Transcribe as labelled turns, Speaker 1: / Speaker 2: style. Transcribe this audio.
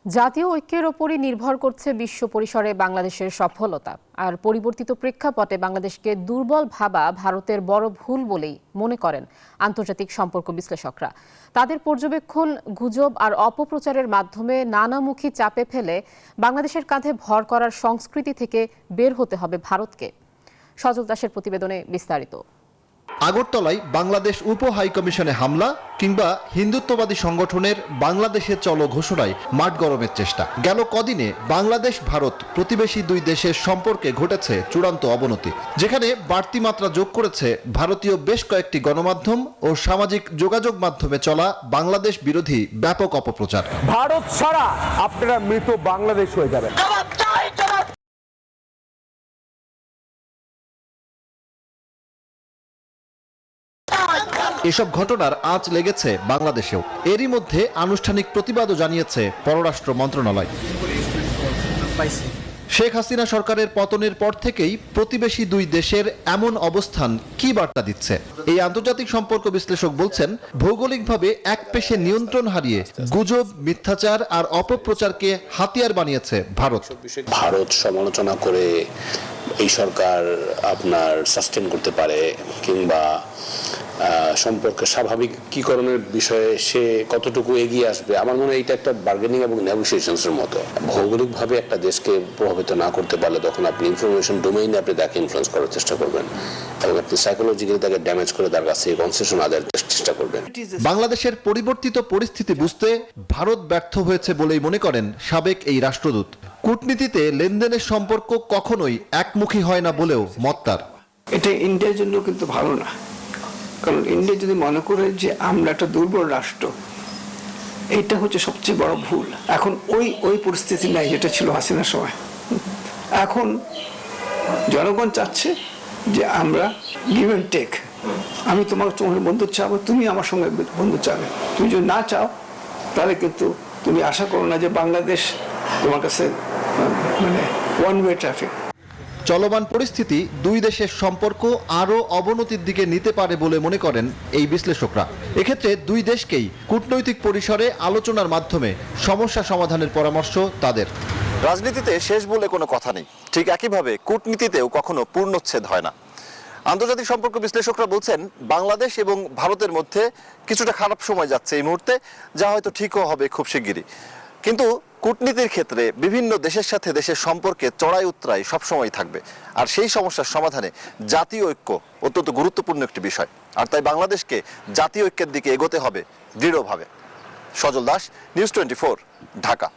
Speaker 1: জাতীয় ঐক্যের ওপরই নির্ভর করছে বিশ্ব পরিসরে বাংলাদেশের সফলতা। আর পরিবর্তিত প্রেক্ষাপটে বাংলাদেশকে দুর্বল ভাবা ভারতের বড় ভুল বলেই মনে করেন আন্তর্জাতিক সম্পর্ক বিশ্লেষকরা। তাদের পর্যবেক্ষণ, গুজব আর অপপ্রচারের মাধ্যমে নানামুখী চাপে ফেলে বাংলাদেশের কাঁধে ভর করার সংস্কৃতি থেকে বের হতে হবে ভারতকে। সজল দাসের প্রতিবেদনে বিস্তারিত।
Speaker 2: আগরতলায় বাংলাদেশ উপ হাইকমিশনে হামলা কিংবা হিন্দুত্ববাদী সংগঠনের বাংলাদেশে চলো ঘোষণায় মাঠ গরমের চেষ্টা। গেল কদিনে বাংলাদেশ ভারত প্রতিবেশী দুই দেশের সম্পর্কে ঘটেছে চূড়ান্ত অবনতি, যেখানে বাড়তি মাত্রা যোগ করেছে ভারতীয় বেশ কয়েকটি গণমাধ্যম ও সামাজিক যোগাযোগ মাধ্যমে চলা বাংলাদেশ বিরোধী ব্যাপক অপপ্রচার।
Speaker 3: ভারত ছাড়া আপনারা মৃত বাংলাদেশ হয়ে যাবেন।
Speaker 2: এসব ঘটনার আঁচ লেগেছে বাংলাদেশেও। এরই মধ্যে আনুষ্ঠানিক প্রতিবাদও জানিয়েছে পররাষ্ট্র মন্ত্রণালয়। শেখ হাসিনা সরকারের পতনের পর থেকেই প্রতিবেশী দুই দেশের এমন অবস্থান কি বার্তা দিচ্ছে? এই আন্তর্জাতিক সম্পর্ক বিশ্লেষক বলছেন, ভৌগোলিকভাবে এক পেশে নিয়ন্ত্রণ হারিয়ে গুজব, মিথ্যাচার আর অপপ্রচারকে হাতিয়ার বানিয়েছে ভারত।
Speaker 4: ভারত সমালোচনা করে এই সরকার আপনার সাস্টেন করতে পারে কিংবা সম্পর্কে স্বাভাবিকীকরণের বিষয়ে সে কতটুকু এগিয়ে আসবে, আমার মনে হয় এটা একটা বার্গেনিং এবং নেগোসিয়েশনসের মতো। ভৌগোলিকভাবে একটা দেশকে প্রভাবিত না করতে পারলে তখন আপনি ইনফরমেশন ডোমেইনে আপনি তাকে ইনফ্লুয়েন্স করার চেষ্টা করবেন এবং আপনি সাইকোলজিক্যালি তাকে ড্যামেজ করে তার কাছে কনসেশন আদায়ের চেষ্টা করবেন।
Speaker 2: বাংলাদেশের পরিবর্তিত পরিস্থিতি বুঝতে ভারত ব্যর্থ হয়েছে বলেই মনে করেন সাবেক এই রাষ্ট্রদূত। কূটনীতিতে লেনদেনের সম্পর্ক কখনোই একমুখী হয় না বলেও মত তার।
Speaker 5: এটা ইন্ডিয়ার জন্য কিন্তু ভালো না, কারণ ইন্ডিয়া যদি মনে করে যে আমরা একটা দুর্বল রাষ্ট্র, এটা হচ্ছে সবচেয়ে বড় ভুল। এখন ওই পরিস্থিতি নাই যেটা ছিল হাসিনার সময়। এখন জনগণ চাচ্ছে যে আমরা গিভ অ্যান্ড টেক। আমি তোমার বন্ধু চাবো, তুমি আমার সঙ্গে বন্ধু চাবে। তুমি যদি না চাও তাহলে কিন্তু তুমি আশা করো না যে বাংলাদেশ তোমার কাছে মানে ওয়ান ওয়ে ট্রাফিক।
Speaker 2: চলমান পরিস্থিতি দুই দেশের সম্পর্ক আরও অবনতির দিকে নিতে পারে বলে মনে করেন এই বিশ্লেষকরা। এক্ষেত্রে দুই দেশকেই কূটনৈতিক পরিসরে আলোচনার মাধ্যমে সমস্যা সমাধানের পরামর্শ তাদের। রাজনীতিতে শেষ বলে কোনো কথা নেই, ঠিক একইভাবে কূটনীতিতেও কখনো পূর্ণচ্ছেদ হয় না। আন্তর্জাতিক সম্পর্ক বিশ্লেষকরা বলছেন, বাংলাদেশ এবং ভারতের মধ্যে কিছুটা খারাপ সময় যাচ্ছে এই মুহূর্তে, যা হয়তো ঠিকও হবে খুব শিগগিরই। কিন্তু কূটনীতির ক্ষেত্রে বিভিন্ন দেশের সাথে দেশের সম্পর্কে চড়াই উতরাই সবসময় থাকবে, আর সেই সমস্যার সমাধানে জাতীয় ঐক্য অত্যন্ত গুরুত্বপূর্ণ একটি বিষয়। আর তাই বাংলাদেশকে জাতীয় ঐক্যের দিকে এগোতে হবে দৃঢ়ভাবে। সজল দাস, নিউজ 24, ঢাকা।